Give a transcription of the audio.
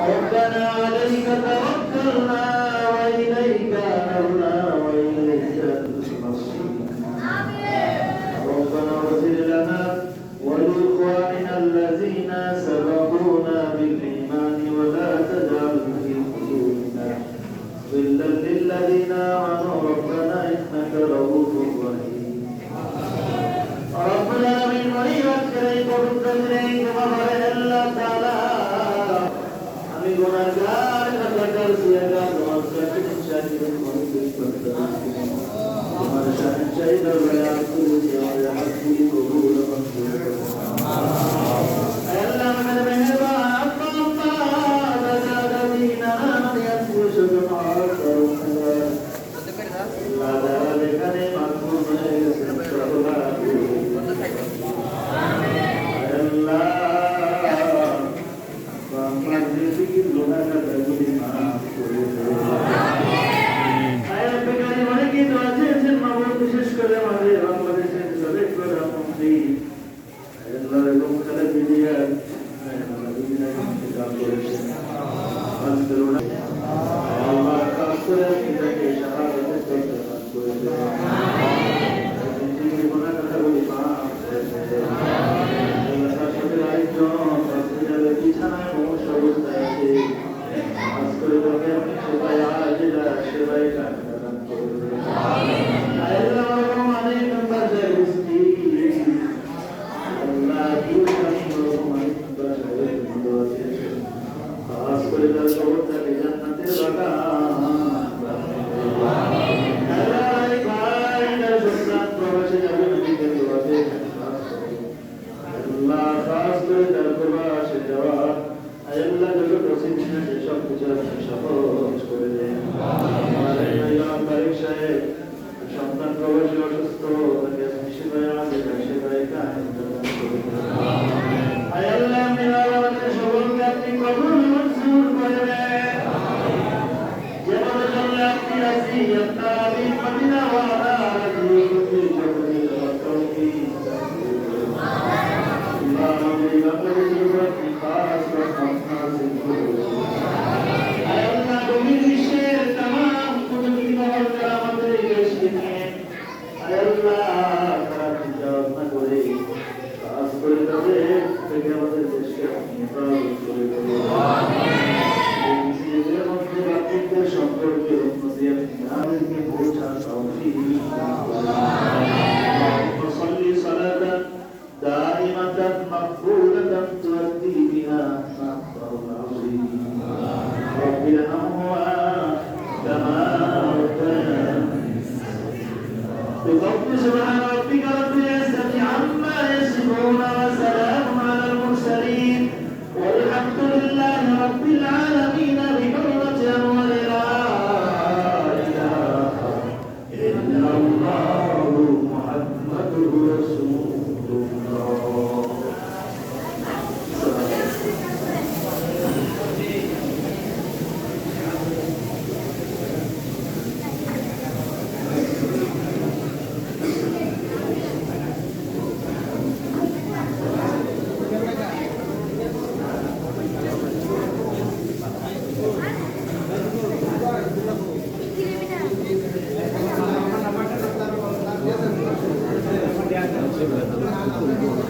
ربنا عليك توكلنا وإليك أنبنا وإليك المصير ربنا اغفر لنا ولإخواننا الذين سبقونا بالإيمان ولا تجعل في قلوبنا غلا للذين آمنوا ربنا إنك رؤوف رحيم ربنا من وليك وبالتدريج وغير الله تعالى আমি গুনাহগার কাতার সিয়াদা তোমার সাথে চাইতে তোমার সাথে চাইতে বলা তুমি ইয়া হাবিব কবুল মঞ্জুর আল্লাহ আমাদের মেহেরবান আল্লাহ দাদা দিনা নিয়াত সুবহান আল্লাহ আল্লাহ দাদা এখানে মাকবুল হয়ে গেছে আল্লাহ বিশেষ করে আমাদের বাংলাদেশের সাবেক প্রধানমন্ত্রী সন্তান প্রবাসী অসুস্থ سبحان ربك رب العزة عما يصفون وسلام على المرسلين والحمد لله رب العالمين